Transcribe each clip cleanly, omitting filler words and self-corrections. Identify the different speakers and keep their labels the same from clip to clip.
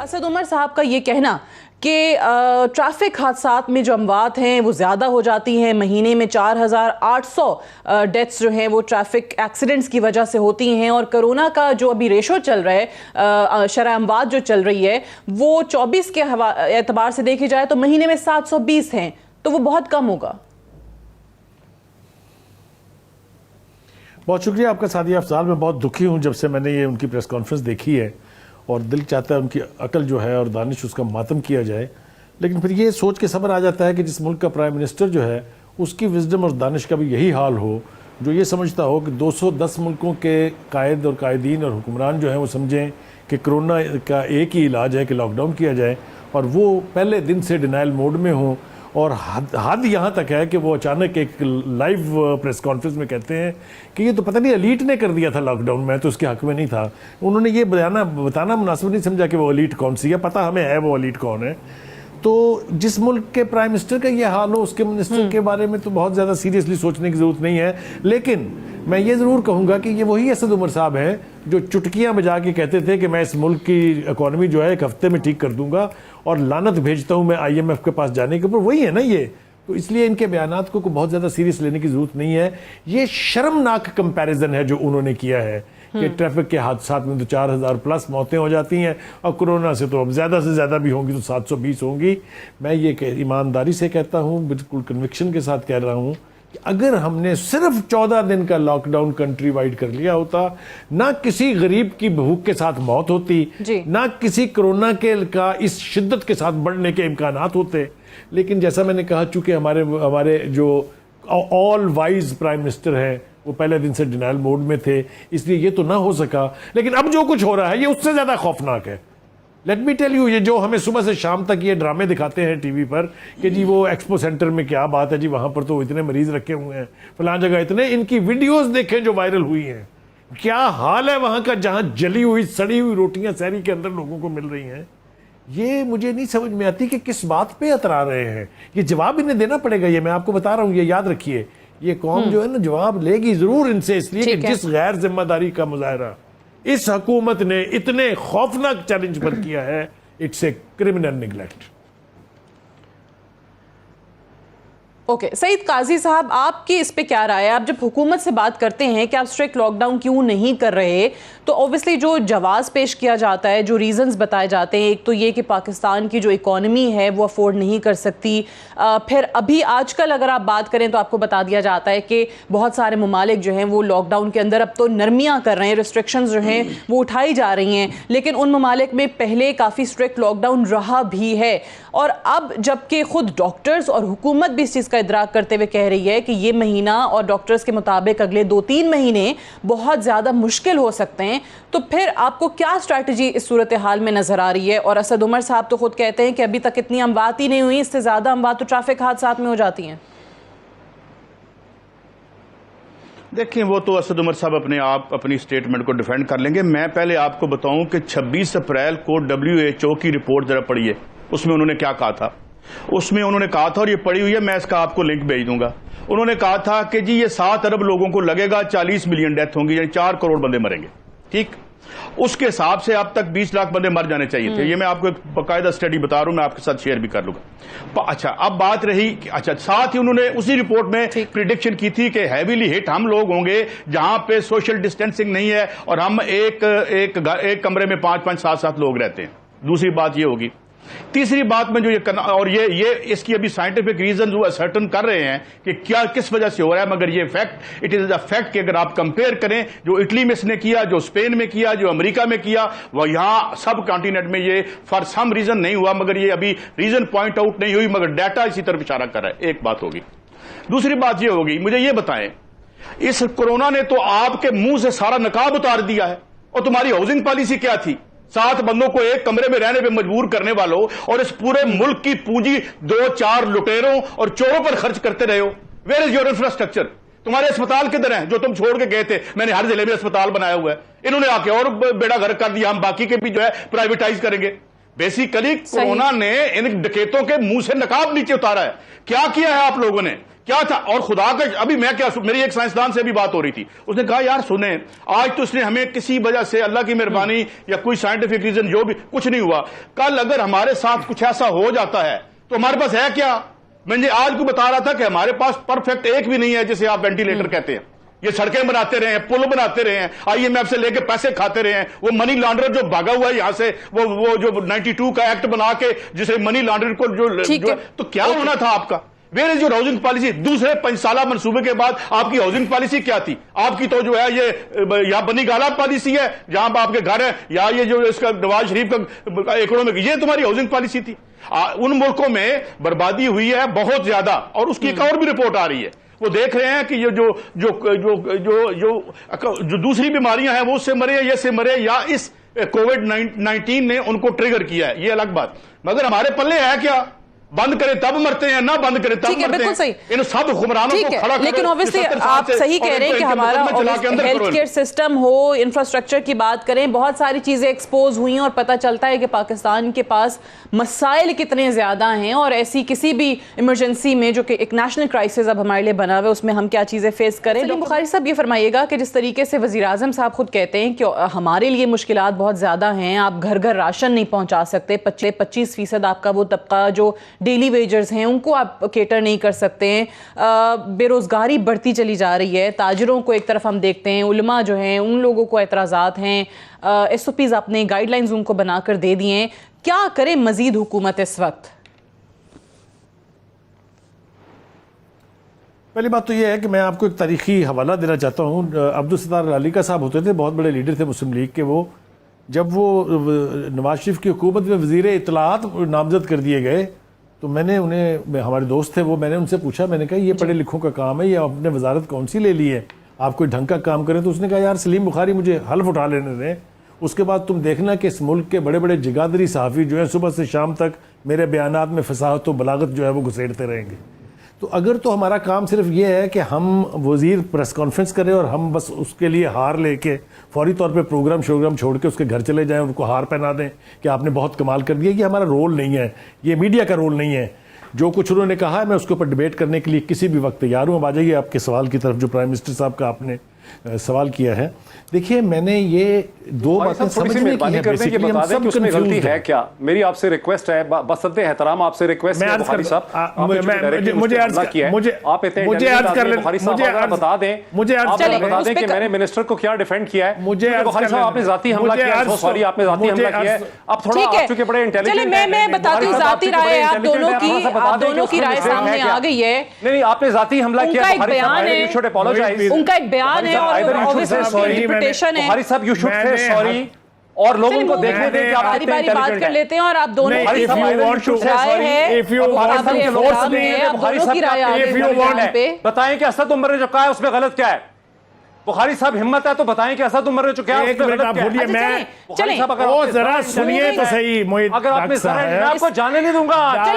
Speaker 1: असद उमर साहब का ये कहना कि ट्रैफिक हादसात में जो अमवात हैं वो ज़्यादा हो जाती हैं, महीने में 4800 डेथ्स जो हैं वो ट्रैफिक एक्सीडेंट्स की वजह से होती हैं, और कोरोना का जो अभी रेशो चल रहा है, शरह अमवात जो चल रही है वो 24 के एतबार से देखी जाए तो महीने में 720 हैं, तो वो बहुत कम होगा।
Speaker 2: बहुत शुक्रिया आपका सादिया अफजाल। मैं बहुत दुखी हूँ जब से मैंने ये उनकी प्रेस कॉन्फ्रेंस देखी है, और दिल चाहता है उनकी अकल जो है और दानिश उसका मातम किया जाए, लेकिन फिर ये सोच के सब्र आ जाता है कि जिस मुल्क का प्राइम मिनिस्टर जो है उसकी विजडम और दानिश का भी यही हाल हो, जो ये समझता हो कि 210 मुल्कों के कायद और कायदीन और हुक्मरान जो हैं वो समझें कि कोरोना का एक ही इलाज है कि लॉकडाउन किया जाए, और वो पहले दिन से डिनाइल मोड में हों। और हद यहाँ तक है कि वो अचानक एक लाइव प्रेस कॉन्फ्रेंस में कहते हैं कि ये तो पता नहीं एलीट ने कर दिया था लॉकडाउन, में तो उसके हक में नहीं था। उन्होंने ये बताना मुनासिब नहीं समझा कि वो एलीट कौन सी है, पता हमें है वो एलीट कौन है। तो जिस मुल्क के प्राइम मिनिस्टर का ये हाल हो, उसके मिनिस्टर के बारे में तो बहुत ज़्यादा सीरियसली सोचने की ज़रूरत नहीं है। लेकिन मैं ये ज़रूर कहूँगा कि ये वही असद उमर साहब हैं जो चुटकियाँ बजा के कहते थे कि मैं इस मुल्क की इकॉनमी जो है एक हफ्ते में ठीक कर दूंगा और लानत भेजता हूँ मैं IMF के पास जाने के ऊपर। वही है ना ये, तो इसलिए इनके बयानात को बहुत ज़्यादा सीरियस लेने की ज़रूरत नहीं है। ये शर्मनाक कंपैरिजन है जो उन्होंने किया है कि ट्रैफिक के हादसात में तो 4000 प्लस मौतें हो जाती हैं, और कोरोना से तो अब ज़्यादा से ज़्यादा भी होंगी तो 720 होंगी। मैं ये ईमानदारी से कहता हूँ, बिल्कुल कन्विक्शन के साथ कह रहा हूँ कि अगर हमने सिर्फ 14 दिन का लॉकडाउन कंट्री वाइड कर लिया होता, ना किसी गरीब की भूख के साथ मौत होती, ना किसी कोरोना का इस शिद्दत के साथ बढ़ने के इम्कानात होते। लेकिन जैसा मैंने कहा, चूंकि हमारे जो ऑल वाइज प्राइम मिनिस्टर हैं वो पहले दिन से डिनाइल मोड में थे, इसलिए ये तो ना हो सका। लेकिन अब जो कुछ हो रहा है ये उससे ज़्यादा खौफनाक है। लेट मी टेल यू, ये जो हमें सुबह से शाम तक ये ड्रामे दिखाते हैं टीवी पर कि जी वो एक्सपो सेंटर में क्या बात है जी, वहाँ पर तो इतने मरीज रखे हुए हैं, फलां जगह इतने, इनकी वीडियोस देखें जो वायरल हुई हैं, क्या हाल है वहाँ का, जहाँ जली हुई सड़ी हुई रोटियाँ शहरी के अंदर लोगों को मिल रही हैं। ये मुझे नहीं समझ में आती कि किस बात पे अतरा रहे हैं। ये जवाब इन्हें देना पड़ेगा, ये मैं आपको बता रहा हूँ, ये याद रखिए। ये कौम जो है ना जवाब लेगी जरूर इनसे, इसलिए कि जिस गैर जिम्मेदारी का मुजाहरा इस हुकूमत ने इतने खौफनाक चैलेंज पर किया है, it's a criminal neglect.
Speaker 1: Okay, Saeed Qazi साहब, आपकी इस पे क्या राय है? आप जब हुकूमत से बात करते हैं कि आप स्ट्रिक्ट लॉकडाउन क्यों नहीं कर रहे, तो ऑब्वियसली जो जवाब पेश किया जाता है, जो रीजंस बताए जाते हैं, एक तो ये कि पाकिस्तान की जो इकॉनमी है वो अफोर्ड नहीं कर सकती। फिर अभी आजकल अगर आप बात करें तो आपको बता दिया जाता है कि बहुत सारे ममालिक जो हैं वो लॉकडाउन के अंदर अब तो नरमियाँ कर रहे हैं, रिस्ट्रिक्शंस जो हैं वो उठाई जा रही हैं, लेकिन उन ममालिक में पहले काफ़ी स्ट्रिक्ट लॉकडाउन रहा भी है। और अब जबकि खुद डॉक्टर्स और हुकूमत भी इस चीज़ का इदराक करते हुए कह रही है कि ये महीना और डॉक्टर्स के मुताबिक अगले 2-3 महीने बहुत ज़्यादा मुश्किल हो सकते हैं, तो फिर आपको क्या स्ट्रैटेजी इस सूरत हाल में नज़र आ रही है? और असद उमर साहब तो खुद कहते हैं कि अभी तक इतनी अमवात ही नहीं हुई, इससे ज़्यादा अमवात तो ट्रैफिक हादसात में हो जाती हैं।
Speaker 3: देखिए, वो तो असद उमर साहब अपने आप अपनी स्टेटमेंट को डिफेंड कर लेंगे। मैं पहले आपको बताऊं कि 26 अप्रैल को WHO की रिपोर्ट जरा पढ़िए, उसमें उन्होंने क्या कहा था। उसमें उन्होंने कहा था, और ये पड़ी हुई है, मैं इसका आपको लिंक भेज दूंगा। उन्होंने कहा था कि जी ये 7 अरब लोगों को लगेगा, 40 मिलियन डेथ होंगी, यानी 4 करोड़ बंदे मरेंगे। ठीक, उसके हिसाब से अब तक 20 लाख बंदे मर जाने चाहिए थे। ये मैं आपको एक बाकायदा स्टडी बता रहा हूं, मैं आपके साथ शेयर भी कर लूंगा। अच्छा, अब बात रही, अच्छा, साथ ही उन्होंने उसी रिपोर्ट में प्रिडिक्शन की थी कि हैवीली हिट हम लोग होंगे जहां पे सोशल डिस्टेंसिंग नहीं है और हम एक कमरे में 5-5, 7-7 लोग रहते हैं। दूसरी बात ये होगी। तीसरी बात में जो ये करना, और ये इसकी अभी साइंटिफिक रीजन जो असर्टन कर रहे हैं कि क्या किस वजह से हो रहा है, मगर ये fact, it is a fact कि अगर आप कंपेयर करें जो इटली में इसने किया, जो स्पेन में किया, जो अमेरिका में किया, वह यहां सब कॉन्टिनेंट में ये फॉर सम रीजन नहीं हुआ, मगर ये अभी रीजन पॉइंट आउट नहीं हुई, मगर डाटा इसी तरफ इशारा कर रहा है। एक बात होगी। दूसरी बात ये होगी, मुझे ये बताएं, इस कोरोना ने तो आपके मुंह से सारा नकाब उतार दिया है, और तुम्हारी हाउसिंग पॉलिसी क्या थी? 7 बंदों को एक कमरे में रहने पे मजबूर करने वालों, और इस पूरे मुल्क की पूंजी 2-4 लुटेरों और चोरों पर खर्च करते रहे हो। Where is your infrastructure? तुम्हारे अस्पताल किधर हैं जो तुम छोड़ के गए थे? मैंने हर जिले में अस्पताल बनाया हुआ है, इन्होंने आके और बेड़ा गर्क कर दिया, हम बाकी के भी जो है प्राइवेटाइज करेंगे। बेसिकली कोरोना ने इन डकैतों के मुंह से नकाब नीचे उतारा है। क्या किया है आप लोगों ने? क्या था। और खुदा का अभी मैं क्या, मेरी एक साइंसदान से भी बात हो रही थी, उसने कहा यार सुने, आज तो इसने हमें किसी वजह से, अल्लाह की मेहरबानी या कोई साइंटिफिक रीजन जो भी, कुछ नहीं हुआ, कल अगर हमारे साथ कुछ ऐसा हो जाता है तो हमारे पास है क्या। मैं आज को बता रहा था कि हमारे पास परफेक्ट एक भी नहीं है जिसे आप वेंटिलेटर कहते हैं। ये सड़कें बनाते रहे हैं, पुल बनाते रहे हैं, IMF से लेके पैसे खाते रहे हैं, वो मनी लॉन्ड्रर जो भागा हुआ है यहां से, वो जो 92 का एक्ट बना के जिसे मनी लॉन्ड्रर को जो तो क्या होना था आपका। Where is your housing policy. दूसरे 5 साल मंसूबे के बाद आपकी हाउसिंग पॉलिसी क्या थी। आपकी तो जो है ये या बनी गाला पॉलिसी है जहां पर आपके घर है, या ये जो इसका नवाज शरीफ का एकड़ों में, ये तुम्हारी हाउसिंग पॉलिसी थी। उन मुल्कों में बर्बादी हुई है बहुत ज्यादा, और उसकी एक और भी रिपोर्ट आ रही है। वो देख रहे हैं कि ये जो दूसरी बीमारियां हैं वो उससे मरे, ये से मरे, या इस कोविड-19 ने उनको ट्रिगर किया है, ये अलग बात। मगर हमारे पल्ले है क्या। बंद करे तब मरते हैं, ना बंद करे तब मरते हैं।
Speaker 1: सही।
Speaker 3: इन सब हुक्मरानों को खड़ा करें।
Speaker 1: लेकिन ऑब्वियसली आप सही कह रहे हैं कि हमारा हेल्थ केयर सिस्टम हो, इंफ्रास्ट्रक्चर की बात करें, बहुत सारी चीजें एक्सपोज हुई हैं और पता चलता है कि पाकिस्तान के पास मसाइल कितने ज्यादा हैं, और ऐसी किसी भी इमरजेंसी में जो कि एक नेशनल क्राइसिस अब हमारे लिए बना हुआ है, उसमें हम क्या चीजें फेस करें। सलीम बुखारी साहब ये फरमाइएगा कि जिस तरीके से वज़ीर आज़म साहब खुद कहते हैं कि हमारे लिए मुश्किलात बहुत ज्यादा हैं, आप घर घर राशन नहीं पहुंचा सकते, 25% आपका वो तबका जो डेली वेजर्स हैं उनको आप केटर नहीं कर सकते हैं, बेरोजगारी बढ़ती चली जा रही है, ताजरों को एक तरफ हम देखते हैं, उलमा जो हैं उन लोगों को एतराज़ात हैं, SOPs आपने गाइडलाइंस उनको बनाकर दे दिए हैं, क्या करे मजीद हुकूमत इस वक्त।
Speaker 2: पहली बात तो यह है कि मैं आपको एक तारीखी हवाला देना चाहता हूँ। अब्दुल सत्तार अली का साहब होते थे, बहुत बड़े लीडर थे मुस्लिम लीग के। वो जब वो नवाज शरीफ की हुकूमत में वज़ीर इत्तलाआत नामजद कर दिए गए तो मैंने उन्हें, हमारे दोस्त थे वो, मैंने उनसे पूछा, मैंने कहा ये पढ़े लिखों का काम है, ये आपने वजारत कौन सी ले ली है, आप कोई ढंग का काम करें। तो उसने कहा यार सलीम बुखारी मुझे हल्फ उठा लेने दें, उसके बाद तुम देखना कि इस मुल्क के बड़े बड़े जिगादरी सहाफ़ी जो है सुबह से शाम तक मेरे बयानात में फसाहत व बलागत जो है वो घुसेड़ते रहेंगे। तो अगर तो हमारा काम सिर्फ ये है कि हम वज़ीर प्रेस कॉन्फ्रेंस करें और हम बस उसके लिए हार लेके फौरी तौर पे प्रोग्राम छोड़ के उसके घर चले जाएं, उनको हार पहना दें कि आपने बहुत कमाल कर दिया, ये हमारा रोल नहीं है, ये मीडिया का रोल नहीं है। जो कुछ उन्होंने कहा है मैं उसके ऊपर डिबेट करने के लिए किसी भी वक्त तैयार हूँ। अब आ जाइए आपके सवाल की तरफ, जो प्राइम मिनिस्टर साहब का आपने सवाल किया है। देखिए मैंने ये दो बातें समझने की है, बेसिकली हम सब
Speaker 4: उसमें गलती है क्या। मेरी आपसे रिक्वेस्ट है, बसते एहतराम आपसे रिक्वेस्ट है बुखारी साहब, मुझे अर्ज कर लें, बता दें, मुझे बता दें कि मैंने मिनिस्टर को क्या डिफेंड किया है। मुझे बुखारी साहब आपने जाती हमला किया है, सॉरी आपने जाती हमला किया है। अब थोड़ा आप चुके बड़े इंटेलिजेंट हैं,
Speaker 1: मैं बताती हूं जाती राय आप दोनों की राय सामने आ गई है।
Speaker 4: नहीं आपने जाती हमला किया, बुखारी साहब
Speaker 1: उनका एक बयान है और इंटरप्रिटेशन है।
Speaker 4: साहब यू शुड से सॉरी, और लोगों को देखने दें कि आप
Speaker 1: बारी बारी बात कर लेते हैं और आप दोनों की राय है,
Speaker 4: बताएं कि असद उमर ने जो कहा है उसमें गलत क्या है। बुखारी साहब हिम्मत है तो बताएं कि असद उमर ने जो कहा है उसमें गलत क्या है।
Speaker 1: चलें
Speaker 2: जरा सुनिए तो सही,
Speaker 4: अगर आपने मैं आपको जाने नहीं दूंगा।
Speaker 1: आप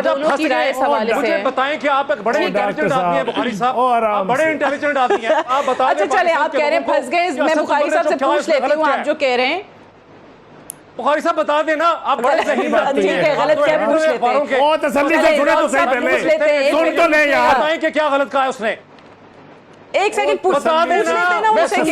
Speaker 1: दोनों की राय सवाल से
Speaker 4: मुझे बताएं कि आप एक बड़े इंटेलिजेंट आदमी हैं बुखारी साहब, आप बड़े इंटेलिजेंट आदमी हैं, आप बताएं।
Speaker 1: अच्छा चले, आप कह रहे हैं फंस गए, मैं बुखारी साहब से पूछ लेती हूँ आप जो कह रहे हैं।
Speaker 4: बुखारी साहब बता देना आप बड़े सही बात
Speaker 1: ठीक है, गलत क्या पूछ लेते हैं,
Speaker 2: तसल्ली से सुने तो सही, पहले सुन तो ले यार,
Speaker 4: बताएं कि क्या गलत कहा है उसने।
Speaker 1: एक सेकंड पूछ लेते हैं ना उनसे कि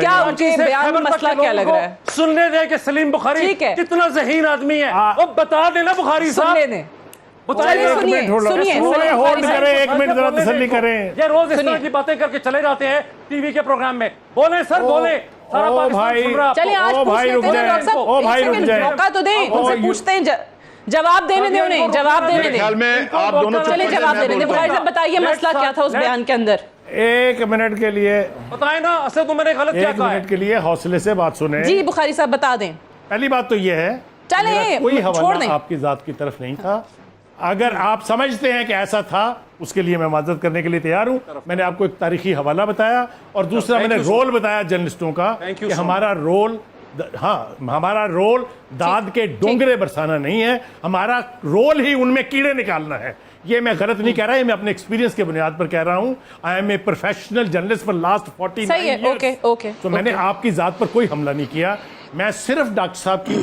Speaker 1: क्या उनके बयान में मसला क्या लग रहा है।
Speaker 4: सुनने दे कि सलीम बुखारी कितना ज़हीन आदमी है, वो बता देना बुखारी साहब।
Speaker 1: सुनिए
Speaker 2: होल्ड करें, एक मिनट जरा तसल्ली करें।
Speaker 4: ये रोज इस तरह की बातें करके चले जाते हैं टीवी के प्रोग्राम में। बोले सर बोले, सारा पाकिस्तान सुन रहा है।
Speaker 1: चलिए आज पूछ लेते हैं डॉक्टर साहब, मौका तो दें, उनसे पूछते हैं, जवाब देने दें उन्हें, जवाब देने दें।
Speaker 3: ख्याल में आप दोनों
Speaker 1: चले जवाब देने दें। बुखारी साहब बताइए मसला क्या था उस बयान के अंदर।
Speaker 2: एक मिनट के लिए
Speaker 4: बताएं ना, असद उमर ने गलत क्या कहा है।
Speaker 2: एक मिनट के लिए हौसले से बात सुने।
Speaker 1: जी बुखारी साहब बता दें।
Speaker 2: पहली बात तो यह है,
Speaker 1: चले
Speaker 2: कोई हवाला आपकी जात की तरफ नहीं था। अगर आप समझते हैं कि ऐसा था, उसके लिए मैं माजरत करने के लिए तैयार हूं। मैंने आपको एक तारीखी हवाला बताया और दूसरा मैंने रोल बताया जर्नलिस्टों का कि हमारा रोल, हाँ हमारा रोल दाद के डोंगरे बरसाना नहीं है, हमारा रोल ही उनमें कीड़े निकालना है। ये मैं गलत नहीं कह रहा, ये मैं अपने एक्सपीरियंस के बुनियाद पर कह रहा हूं। I am a professional journalist for last 49 years. तो मैंने आपकी जात पर कोई हमला नहीं किया, मैं सिर्फ डॉक्टर साहब की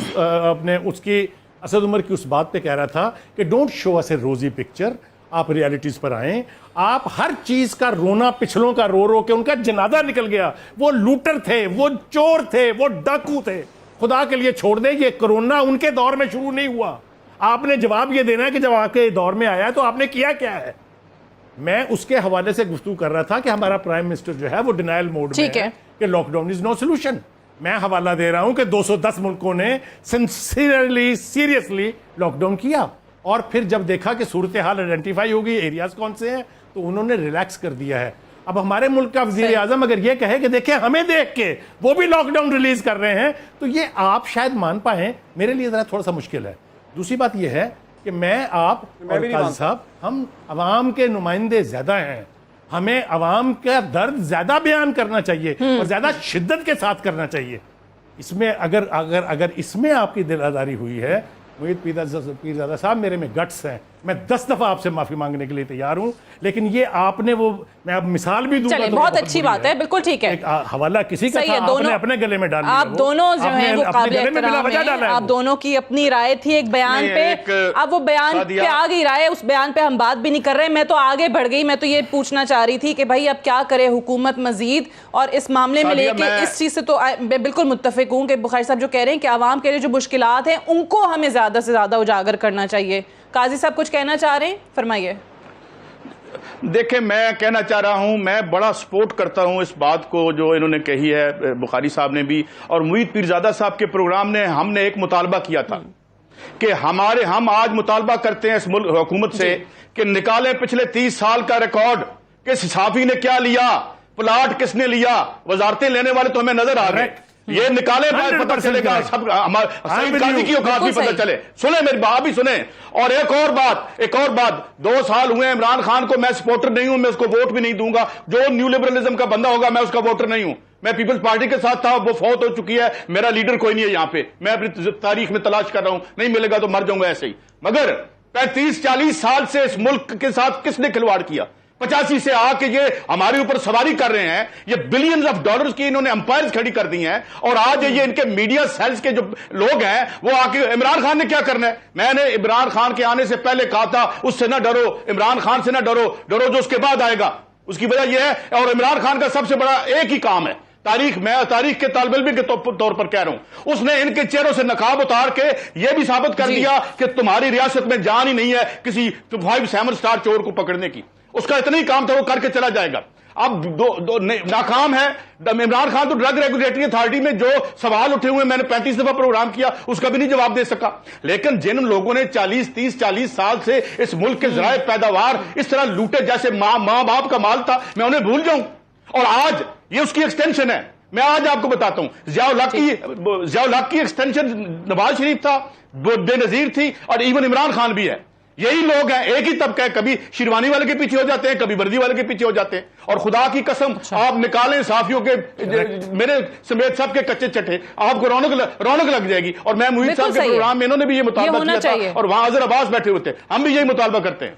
Speaker 2: अपने उसकी असद उमर की उस बात पे कह रहा था कि डोंट शो अस ए रोजी पिक्चर, आप रियलिटीज पर आए। आप हर चीज का रोना पिछलों का रो रो के उनका जनाजा निकल गया। वो लूटर थे, वो चोर थे, वो डाकू थे। खुदा के लिए छोड़ दे, ये कोरोना उनके दौर में शुरू नहीं हुआ। आपने जवाब ये देना है कि जब आपके दौर में आया तो आपने किया क्या है। मैं उसके हवाले से गुफ्तगू कर रहा था कि हमारा प्राइम मिनिस्टर जो है वो डिनायल मोड में है कि लॉकडाउन इज नो सोल्यूशन। मैं हवाला दे रहा हूं कि 210 मुल्कों ने सिंसियरली सीरियसली लॉकडाउन किया और फिर जब देखा कि सूरत हाल आइडेंटिफाई होगी, एरियाज कौन से हैं, तो उन्होंने रिलैक्स कर दिया है। अब हमारे मुल्क का वजीर आजम अगर ये कहे कि देखिए हमें देख के वो भी लॉकडाउन रिलीज कर रहे हैं, तो ये आप शायद मान पाए, मेरे लिए जरा थोड़ा सा मुश्किल है। दूसरी बात यह है कि मैं आप और काजी साहब, हम अवाम के नुमाइंदे ज्यादा हैं, हमें अवाम का दर्द ज्यादा बयान करना चाहिए और ज्यादा शिद्दत के साथ करना चाहिए। इसमें अगर इसमें आपकी दिलादारी हुई है, मुईद पीरजादा साहब, मेरे में गट्स हैं, मैं 10 दफा आपसे माफी मांगने के लिए तैयार हूं, लेकिन ये आपने वो, मैं अब मिसाल भी दूंगा,
Speaker 1: बहुत अच्छी बात है, बिल्कुल ठीक है।
Speaker 2: हवाला किसी का था, आपने अपने गले में डाल दिया।
Speaker 1: आप दोनों जो हैं वो काबिल एहतराम हैं, आप दोनों की अपनी राय थी एक बयान पे, अब वो बयान पे आ गई राय, उस बयान पे हम बात भी नहीं कर रहे। मैं तो आगे बढ़ गई, मैं तो ये पूछना चाह रही थी कि भाई अब क्या करे हुकूमत मजीद, और इस मामले में लेके इस चीज से तो मैं बिल्कुल मुत्तफिक हूँ कि बुखारी साहब जो कह रहे हैं कि आवाम के लिए जो मुश्किलात हैं उनको हमें ज्यादा से ज्यादा उजागर करना चाहिए। काजी साहब कुछ कहना चाह रहे हैं, फरमाइए।
Speaker 3: देखिए, मैं कहना चाह रहा हूं, मैं बड़ा सपोर्ट करता हूं इस बात को जो इन्होंने कही है, बुखारी साहब ने भी और मुईद पीरजादा साहब के प्रोग्राम ने, हमने एक मुतालबा किया था कि हम आज मुतालबा करते हैं इस मुल्क हुकूमत से कि निकालें पिछले 30 साल का रिकॉर्ड, किस साफी ने क्या लिया, प्लाट किसने लिया, वजारतें लेने वाले तो हमें नजर आ रहे, ये निकाले पता चलेगा, सब सईद काजी की औकात भी पता चले। सुने मेरी बात भी सुने। और एक और बात 2 साल हुए इमरान खान को, मैं सपोर्टर नहीं हूं, मैं उसको वोट भी नहीं दूंगा। जो न्यू लिबरलिज्म का बंदा होगा मैं उसका वोटर नहीं हूं। मैं पीपल्स पार्टी के साथ था, वो फौत हो चुकी है, मेरा लीडर कोई नहीं है यहां पे, मैं अपनी तारीख में तलाश कर रहा हूं, नहीं मिलेगा तो मर जाऊंगा ऐसे ही। मगर 35-40 साल से इस मुल्क के साथ किसने खिलवाड़ किया? 85 से आके ये हमारे ऊपर सवारी कर रहे हैं, ये बिलियंस ऑफ डॉलर्स की इन्होंने अंपायर्स खड़ी कर दी हैं, और आज ये इनके मीडिया सेल्स के जो लोग हैं वो आके, इमरान खान ने क्या करना है? मैंने इमरान खान के आने से पहले कहा था उससे ना डरो, इमरान खान से ना डरो जो उसके बाद आएगा। उसकी वजह यह है, और इमरान खान का सबसे बड़ा एक ही काम है, मैं तारीख के तालिब इल्म के तौर पर कह रहा हूं, उसने इनके चेहरों से नकाब उतार के यह भी साबित कर दिया कि तुम्हारी रियासत में जान ही नहीं है किसी 5-7 स्टार चोर को पकड़ने की। उसका इतना ही काम था, वो करके चला जाएगा। अब दो नाकाम है इमरान खान। तो ड्रग रेगुलेटरी अथॉरिटी में जो सवाल उठे हुए, मैंने 35 दफा प्रोग्राम किया, उसका भी नहीं जवाब दे सका। लेकिन जिन लोगों ने 30-40 साल से इस मुल्क के ज़राए पैदावार इस तरह लूटे, जैसे माँ बाप का माल था, मैं उन्हें भूल जाऊं? और आज ये उसकी एक्सटेंशन है। मैं आज आपको बताता हूं, ज़िया-उल हक की एक्सटेंशन नवाज शरीफ था, बेनजीर थी, और इवन इमरान खान भी है। यही लोग हैं, एक ही तबका है, कभी शिरवानी वाले के पीछे हो जाते हैं, कभी वर्दी वाले के पीछे हो जाते हैं। और खुदा की कसम, आप निकालें साफियों के, मेरे समेत सब के कच्चे चट्टे, आपको रौनक लग जाएगी। और मैं मुईद साहब के प्रोग्राम में इन्होंने भी ये मुतालबा किया था, और वहां अजहर अब्बास बैठे हुए थे, हम भी यही मुतालबा करते हैं।